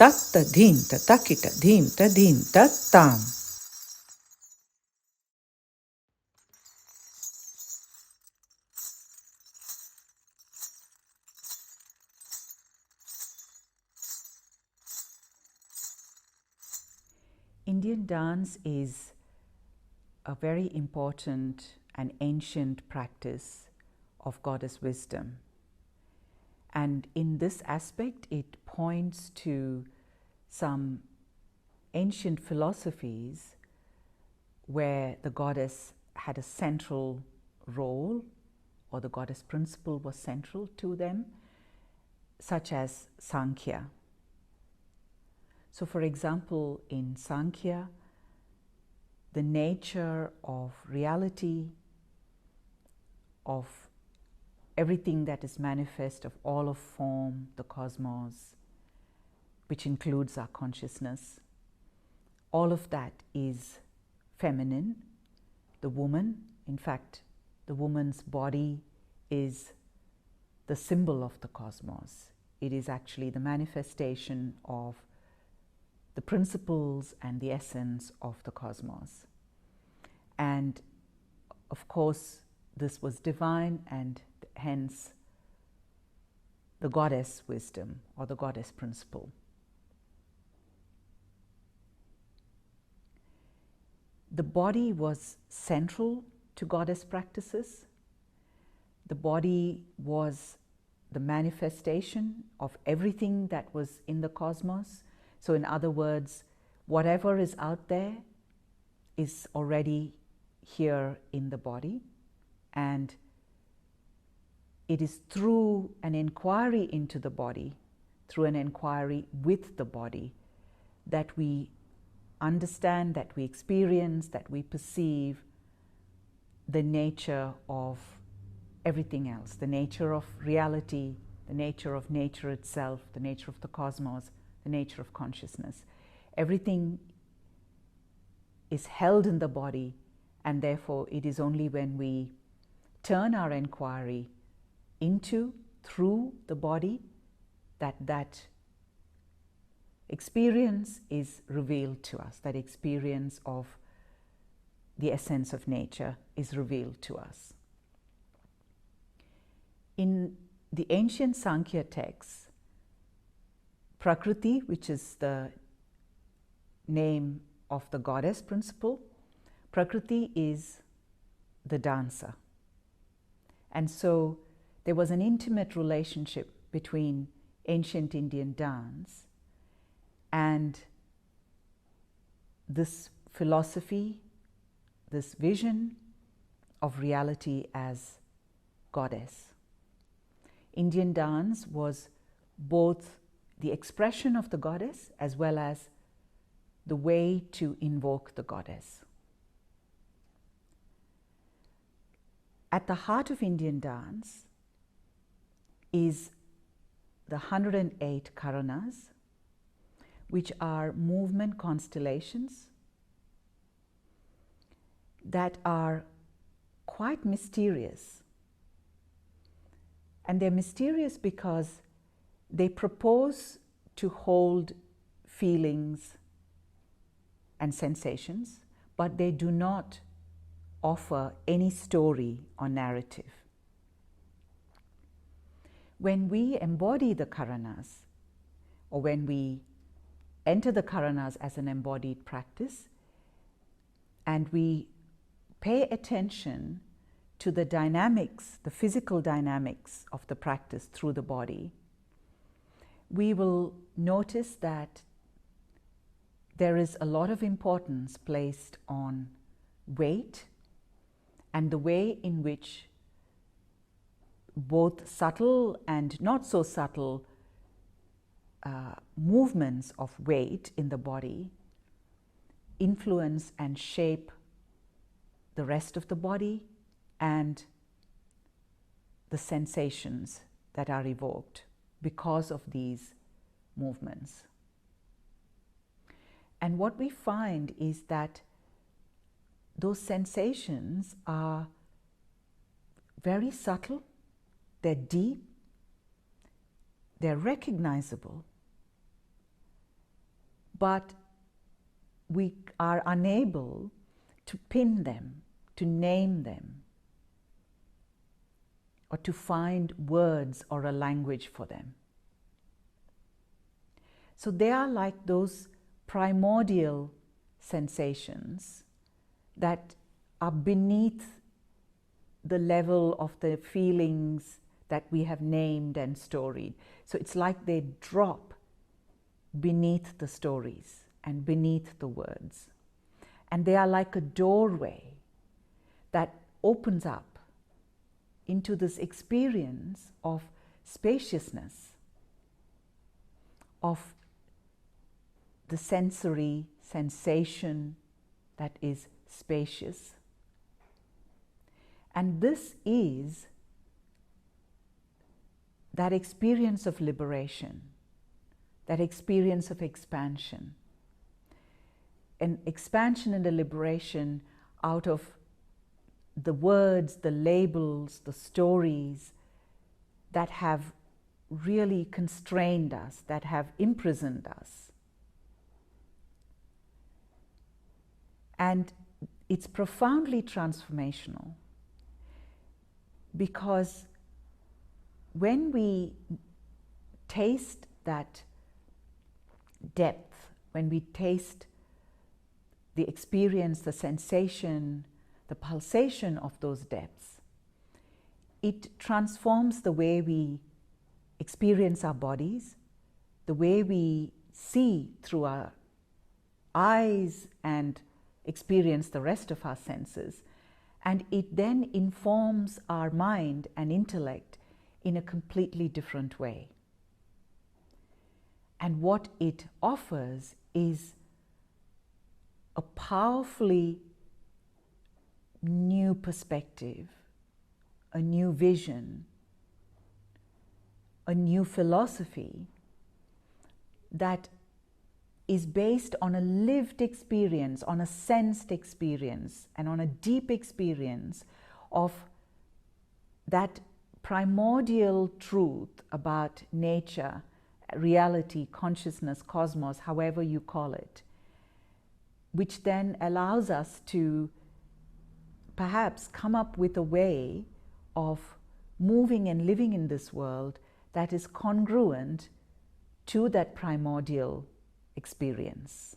tatta dhinta takita dhimta dhinta tam. Indian dance is a very important and ancient practice of goddess wisdom. And in this aspect, it points to some ancient philosophies where the goddess had a central role, or the goddess principle was central to them, such as Sankhya. So, for example, in Sankhya, the nature of reality, of everything that is manifest, of all of form, the cosmos, which includes our consciousness, all of that is feminine. The woman, in fact, the woman's body is the symbol of the cosmos. It is actually the manifestation of the principles and the essence of the cosmos. And of course, this was divine, and hence the goddess wisdom or the goddess principle. The body was central to goddess practices. The body was the manifestation of everything that was in the cosmos. So in other words, whatever is out there is already here in the body, and it is through an inquiry into the body, through an inquiry with the body, that we understand, that we experience, that we perceive the nature of everything else, the nature of reality, the nature of nature itself, the nature of the cosmos, the nature of consciousness. Everything is held in the body, and therefore it is only when we turn our inquiry into, through the body, that experience is revealed to us, that experience of the essence of nature is revealed to us. In the ancient Sankhya texts, Prakriti, which is the name of the goddess principle, Prakriti is the dancer. And so there was an intimate relationship between ancient Indian dance and this philosophy, this vision of reality as goddess. Indian dance was both the expression of the goddess as well as the way to invoke the goddess. At the heart of Indian dance is the 108 Karanas, which are movement constellations that are quite mysterious. And they're mysterious because they propose to hold feelings and sensations, but they do not offer any story or narrative. When we embody the Karanas, or when we enter the Karanas as an embodied practice, and we pay attention to the dynamics, the physical dynamics of the practice through the body, we will notice that there is a lot of importance placed on weight and the way in which both subtle and not so subtle movements of weight in the body influence and shape the rest of the body and the sensations that are evoked because of these movements. And what we find is that those sensations are very subtle, they're deep, they're recognizable, but we are unable to pin them, to name them, or to find words or a language for them. So they are like those primordial sensations that are beneath the level of the feelings that we have named and storied. So it's like they drop beneath the stories and beneath the words. And they are like a doorway that opens up into this experience of spaciousness, of the sensory sensation that is spacious. And this is that experience of liberation, that experience of expansion. An expansion and a liberation out of the words, the labels, the stories that have really constrained us, that have imprisoned us. And it's profoundly transformational, because when we taste that depth, when we taste the experience, the sensation, the pulsation of those depths, it transforms the way we experience our bodies, the way we see through our eyes and experience the rest of our senses, and it then informs our mind and intellect in a completely different way. And what it offers is a powerfully new perspective, a new vision, a new philosophy that is based on a lived experience, on a sensed experience, and on a deep experience of that primordial truth about nature, reality, consciousness, cosmos, however you call it, which then allows us to perhaps come up with a way of moving and living in this world that is congruent to that primordial experience.